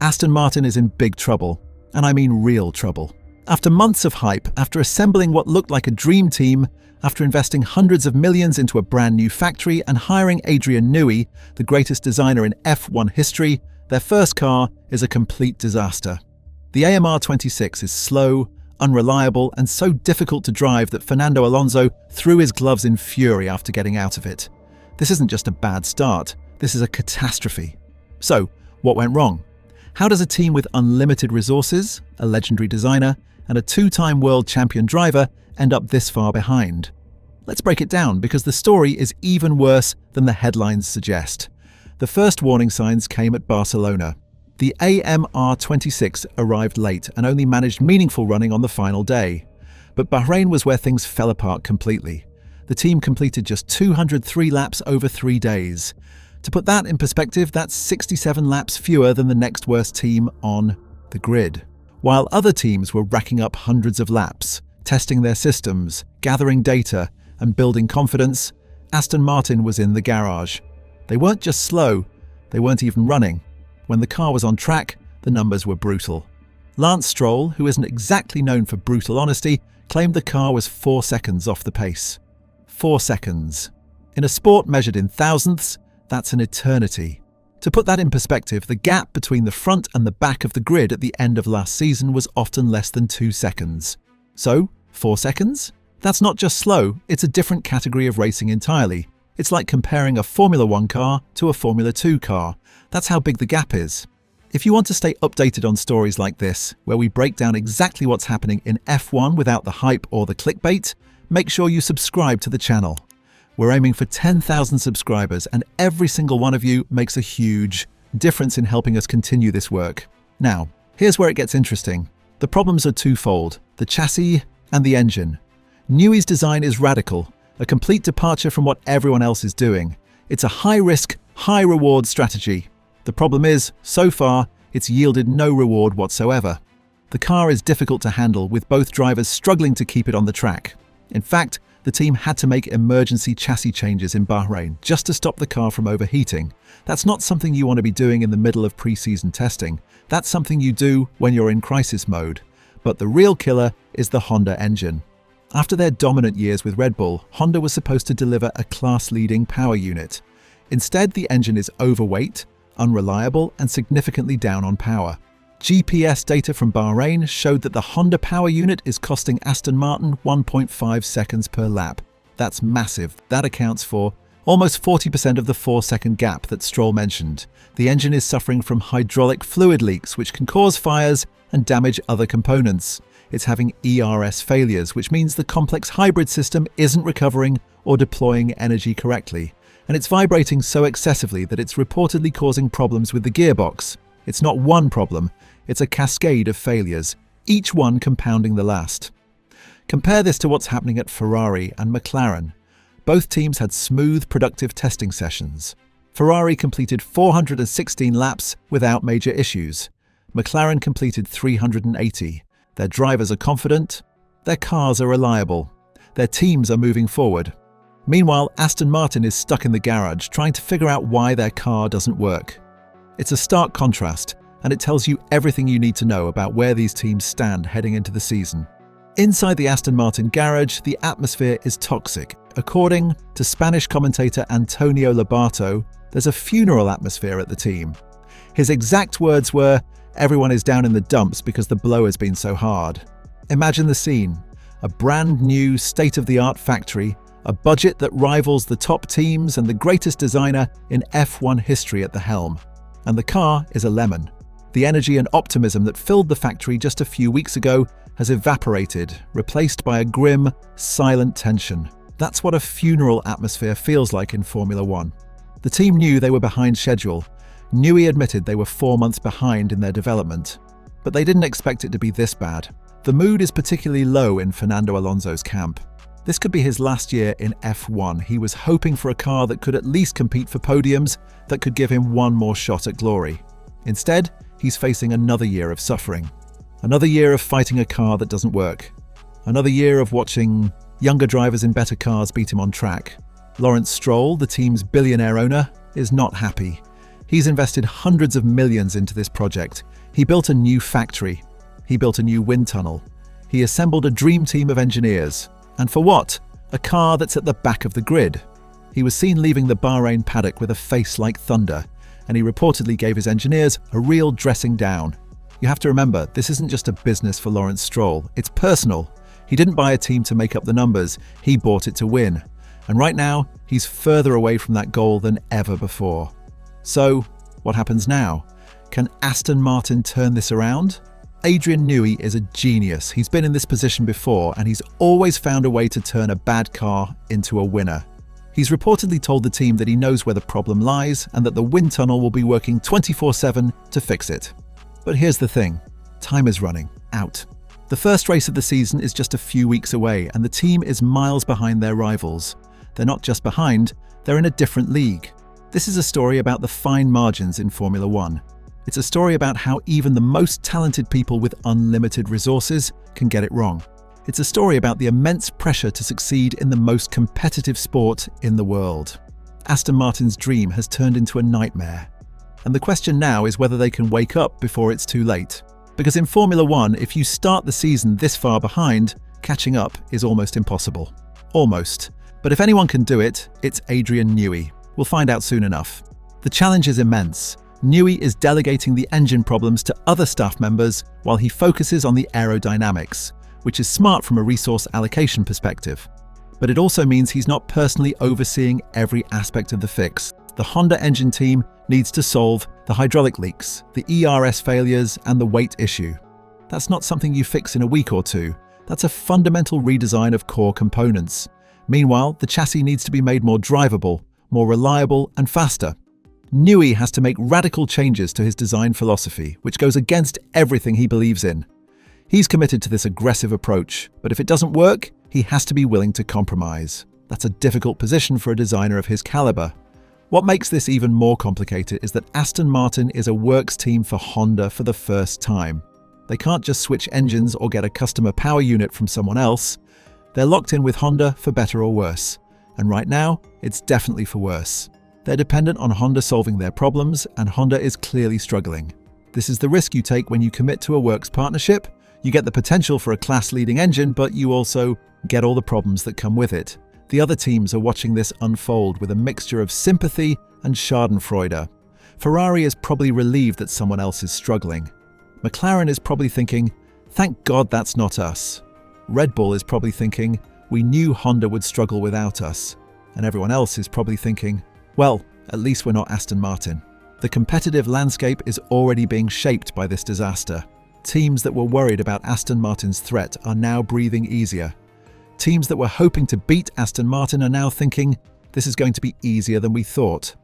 Aston Martin is in big trouble, and I mean real trouble. After months of hype, after assembling what looked like a dream team, after investing hundreds of millions into a brand new factory and hiring Adrian Newey, the greatest designer in F1 history, their first car is a complete disaster. The AMR26 is slow, unreliable, and so difficult to drive that Fernando Alonso threw his gloves in fury after getting out of it. This isn't just a bad start, this is a catastrophe. So, what went wrong? How does a team with unlimited resources, a legendary designer, and a two-time world champion driver end up this far behind? Let's break it down, because the story is even worse than the headlines suggest. The first warning signs came at Barcelona. The AMR26 arrived late and only managed meaningful running on the final day. But Bahrain was where things fell apart completely. The team completed just 203 laps over 3 days. To put that in perspective, that's 67 laps fewer than the next worst team on the grid. While other teams were racking up hundreds of laps, testing their systems, gathering data, and building confidence, Aston Martin was in the garage. They weren't just slow, they weren't even running. When the car was on track, the numbers were brutal. Lance Stroll, who isn't exactly known for brutal honesty, claimed the car was 4 seconds off the pace. 4 seconds. In a sport measured in thousandths, that's an eternity. To put that in perspective, the gap between the front and the back of the grid at the end of last season was often less than 2 seconds. So, 4 seconds? That's not just slow, it's a different category of racing entirely. It's like comparing a Formula 1 car to a Formula 2 car. That's how big the gap is. If you want to stay updated on stories like this, where we break down exactly what's happening in F1 without the hype or the clickbait, make sure you subscribe to the channel. We're aiming for 10,000 subscribers, and every single one of you makes a huge difference in helping us continue this work. Now, here's where it gets interesting. The problems are twofold: the chassis and the engine. Newey's design is radical, a complete departure from what everyone else is doing. It's a high-risk, high-reward strategy. The problem is, so far, it's yielded no reward whatsoever. The car is difficult to handle, with both drivers struggling to keep it on the track. In fact, the team had to make emergency chassis changes in Bahrain just to stop the car from overheating. That's not something you want to be doing in the middle of pre-season testing. That's something you do when you're in crisis mode. But the real killer is the Honda engine. After their dominant years with Red Bull, Honda was supposed to deliver a class-leading power unit. Instead, the engine is overweight, unreliable, and significantly down on power. GPS data from Bahrain showed that the Honda power unit is costing Aston Martin 1.5 seconds per lap. That's massive. That accounts for almost 40% of the 4-second gap that Stroll mentioned. The engine is suffering from hydraulic fluid leaks, which can cause fires and damage other components. It's having ERS failures, which means the complex hybrid system isn't recovering or deploying energy correctly. And it's vibrating so excessively that it's reportedly causing problems with the gearbox. It's not one problem, it's a cascade of failures, each one compounding the last. Compare this to what's happening at Ferrari and McLaren. Both teams had smooth, productive testing sessions. Ferrari completed 416 laps without major issues. McLaren completed 380. Their drivers are confident, their cars are reliable, their teams are moving forward. Meanwhile, Aston Martin is stuck in the garage trying to figure out why their car doesn't work. It's a stark contrast, and it tells you everything you need to know about where these teams stand heading into the season. Inside the Aston Martin garage, the atmosphere is toxic. According to Spanish commentator Antonio Lobato, there's a funeral atmosphere at the team. His exact words were, "Everyone is down in the dumps because the blow has been so hard." Imagine the scene: a brand new, state-of-the-art factory, a budget that rivals the top teams, and the greatest designer in F1 history at the helm. And the car is a lemon. The energy and optimism that filled the factory just a few weeks ago has evaporated, replaced by a grim, silent tension. That's what a funeral atmosphere feels like in Formula 1. The team knew they were behind schedule. Newey admitted they were 4 months behind in their development. But they didn't expect it to be this bad. The mood is particularly low in Fernando Alonso's camp. This could be his last year in F1. He was hoping for a car that could at least compete for podiums, that could give him one more shot at glory. Instead, he's facing another year of suffering. Another year of fighting a car that doesn't work. Another year of watching younger drivers in better cars beat him on track. Lawrence Stroll, the team's billionaire owner, is not happy. He's invested hundreds of millions into this project. He built a new factory. He built a new wind tunnel. He assembled a dream team of engineers. And for what? A car that's at the back of the grid. He was seen leaving the Bahrain paddock with a face like thunder, and he reportedly gave his engineers a real dressing down. You have to remember, this isn't just a business for Lawrence Stroll, it's personal. He didn't buy a team to make up the numbers, he bought it to win. And right now, he's further away from that goal than ever before. So, what happens now? Can Aston Martin turn this around? Adrian Newey is a genius. He's been in this position before, and he's always found a way to turn a bad car into a winner. He's reportedly told the team that he knows where the problem lies and that the wind tunnel will be working 24/7 to fix it. But here's the thing, time is running out. The first race of the season is just a few weeks away, and the team is miles behind their rivals. They're not just behind, they're in a different league. This is a story about the fine margins in Formula One. It's a story about how even the most talented people with unlimited resources can get it wrong. It's a story about the immense pressure to succeed in the most competitive sport in the world. Aston Martin's dream has turned into a nightmare. And the question now is whether they can wake up before it's too late. Because in Formula One, if you start the season this far behind, catching up is almost impossible. Almost. But if anyone can do it, it's Adrian Newey. We'll find out soon enough. The challenge is immense. Newey is delegating the engine problems to other staff members while he focuses on the aerodynamics, which is smart from a resource allocation perspective. But it also means he's not personally overseeing every aspect of the fix. The Honda engine team needs to solve the hydraulic leaks, the ERS failures, and the weight issue. That's not something you fix in a week or two. That's a fundamental redesign of core components. Meanwhile, the chassis needs to be made more drivable, more reliable, and faster. Newey has to make radical changes to his design philosophy, which goes against everything he believes in. He's committed to this aggressive approach, but if it doesn't work, he has to be willing to compromise. That's a difficult position for a designer of his caliber. What makes this even more complicated is that Aston Martin is a works team for Honda for the first time. They can't just switch engines or get a customer power unit from someone else. They're locked in with Honda for better or worse. And right now, it's definitely for worse. They're dependent on Honda solving their problems, and Honda is clearly struggling. This is the risk you take when you commit to a works partnership. You get the potential for a class-leading engine, but you also get all the problems that come with it. The other teams are watching this unfold with a mixture of sympathy and schadenfreude. Ferrari is probably relieved that someone else is struggling. McLaren is probably thinking, thank God that's not us. Red Bull is probably thinking, we knew Honda would struggle without us. And everyone else is probably thinking, well, at least we're not Aston Martin. The competitive landscape is already being shaped by this disaster. Teams that were worried about Aston Martin's threat are now breathing easier. Teams that were hoping to beat Aston Martin are now thinking, this is going to be easier than we thought.